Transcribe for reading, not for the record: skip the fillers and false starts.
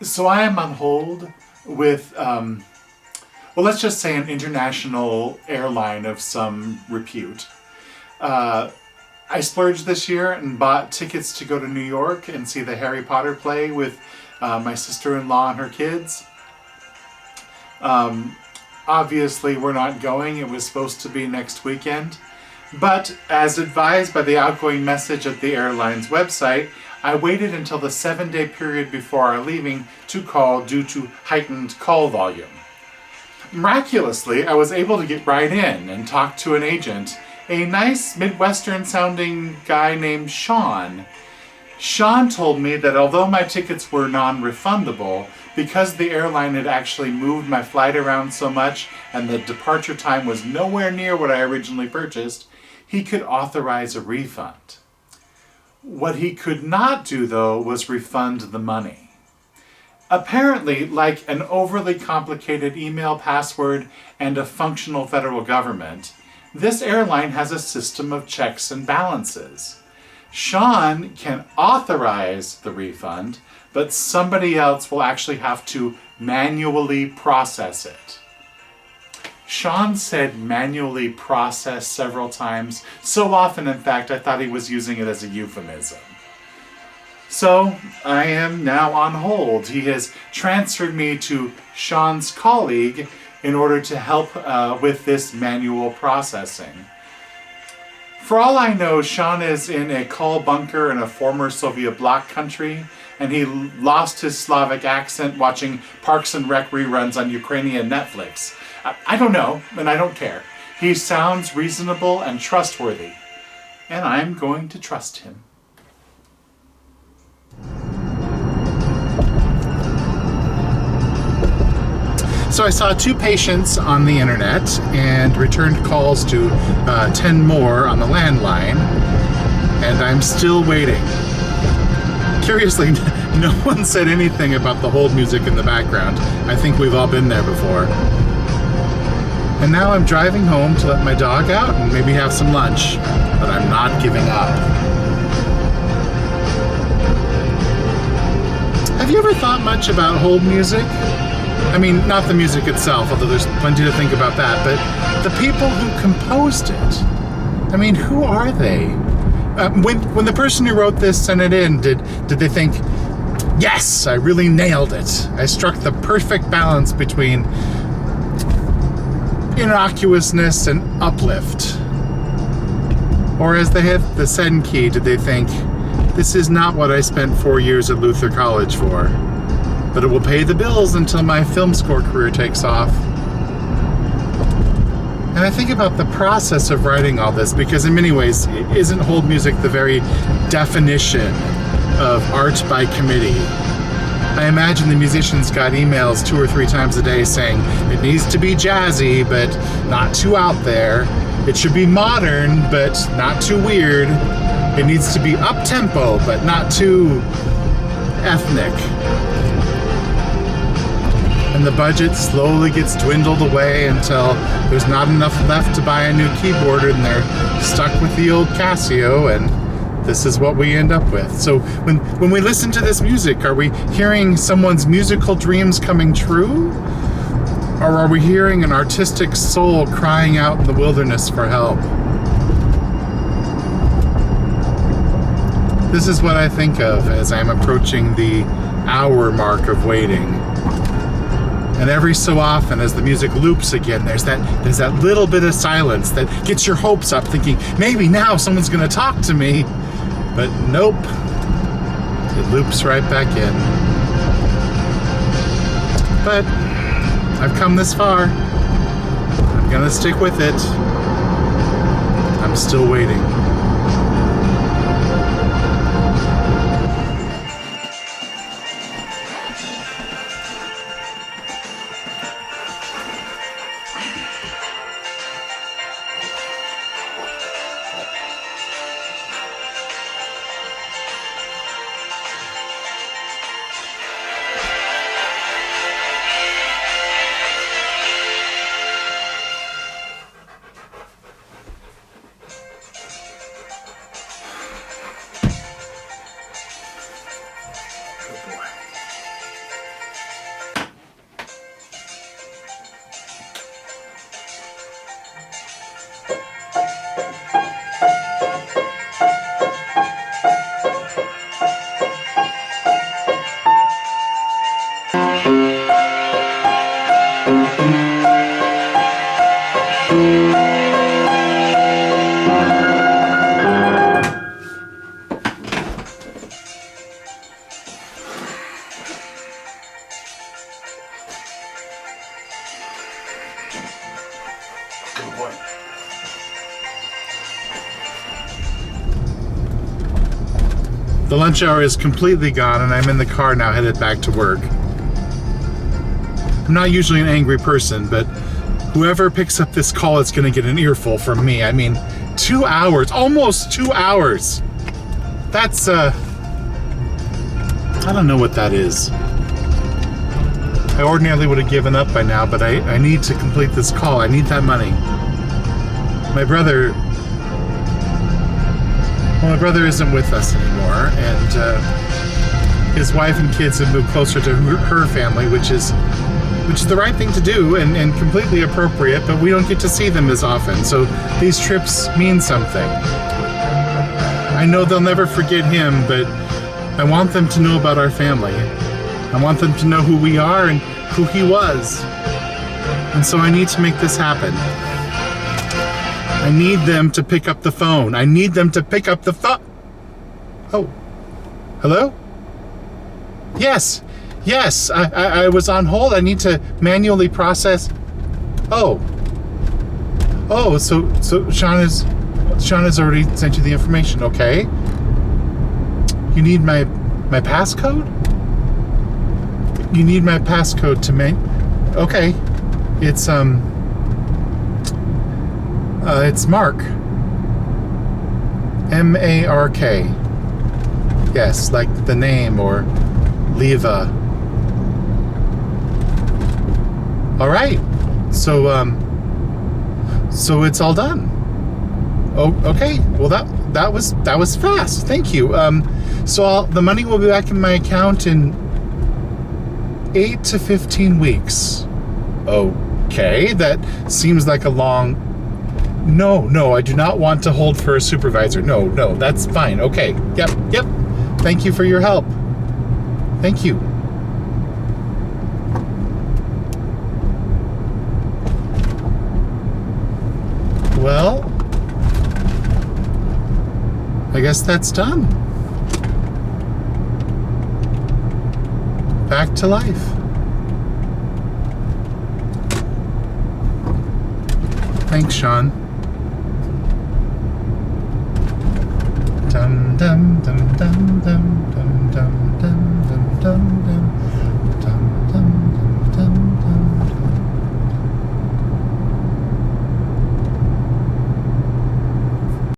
So I am on hold with, well, let's just say an international airline of some repute. Uh, I splurged this year and bought tickets to go to New York and see the Harry Potter play with my sister-in-law and her kids. Obviously, we're not going. It was supposed to be next weekend. But as advised by the outgoing message at the airline's website, I waited until the 7-day period before our leaving to call due to heightened call volume. Miraculously, I was able to get right in and talk to an agent, a nice Midwestern-sounding guy named Sean. Sean told me that although my tickets were non-refundable, because the airline had actually moved my flight around so much and the departure time was nowhere near what I originally purchased, he could authorize a refund. What he could not do, though, was refund the money. Apparently, like an overly complicated email password and a functional federal government, this airline has a system of checks and balances. Sean can authorize the refund, but somebody else will actually have to manually process it. Sean said manually process several times, so often in fact I thought he was using it as a euphemism. So I am now on hold. He has transferred me to Sean's colleague in order to help with this manual processing. For all I know, Sean is in a coal bunker in a former Soviet bloc country, and he lost his Slavic accent watching Parks and Rec reruns on Ukrainian Netflix. I don't know, and I don't care. He sounds reasonable and trustworthy, and I'm going to trust him. So I saw 2 patients on the internet and returned calls to 10 more on the landline, and I'm still waiting. Curiously, no one said anything about the hold music in the background. I think we've all been there before. And now I'm driving home to let my dog out and maybe have some lunch, but I'm not giving up. Have you ever thought much about hold music? I mean, not the music itself, although there's plenty to think about that, but the people who composed it. I mean, who are they? When the person who wrote this sent it in, did they think, yes, I really nailed it. I struck the perfect balance between innocuousness and uplift? Or as they hit the send key, did they think, this is not what I spent 4 years at Luther College for, but it will pay the bills until my film score career takes off? And I think about the process of writing all this, because in many ways, isn't hold music the very definition of art by committee? I imagine the musicians got emails 2 or 3 times a day saying, it needs to be jazzy, but not too out there. It should be modern, but not too weird. It needs to be up-tempo, but not too ethnic. And the budget slowly gets dwindled away until there's not enough left to buy a new keyboard, and they're stuck with the old Casio, and this is what we end up with. So when we listen to this music, are we hearing someone's musical dreams coming true? Or are we hearing an artistic soul crying out in the wilderness for help? This is what I think of as I'm approaching the hour mark of waiting. And every so often, as the music loops again, there's that little bit of silence that gets your hopes up, thinking, maybe now someone's gonna talk to me. But nope, it loops right back in. But I've come this far. I'm gonna stick with it. I'm still waiting. The lunch hour is completely gone, and I'm in the car now headed back to work. I'm not usually an angry person, but whoever picks up this call is going to get an earful from me. I mean, 2 hours, almost 2 hours. That's, I don't know what that is. I ordinarily would have given up by now, but I need to complete this call. I need that money. My brother isn't with us anymore, and his wife and kids have moved closer to her family, which is the right thing to do and completely appropriate, but we don't get to see them as often, so these trips mean something. I know they'll never forget him, but I want them to know about our family. I want them to know who we are and who he was. And so I need to make this happen. I need them to pick up the phone. I need them to pick up the phone. Oh, hello? Yes, I was on hold. I need to manually process. Oh, so Sean has already sent you the information. Okay. You need my passcode? You need my passcode to okay. It's Mark. M-A-R-K. Yes, like the name, or Leva. All right. So it's all done. Oh, okay. Well, that was fast. Thank you. So the money will be back in my account in 8 to 15 weeks. Okay, that seems like a long... No, I do not want to hold for a supervisor. No, that's fine. Okay, yep. Thank you for your help. Thank you. Well, I guess that's done. Back to life. Thanks, Sean. Dum dum dum dum dum dum dum dum dum dum.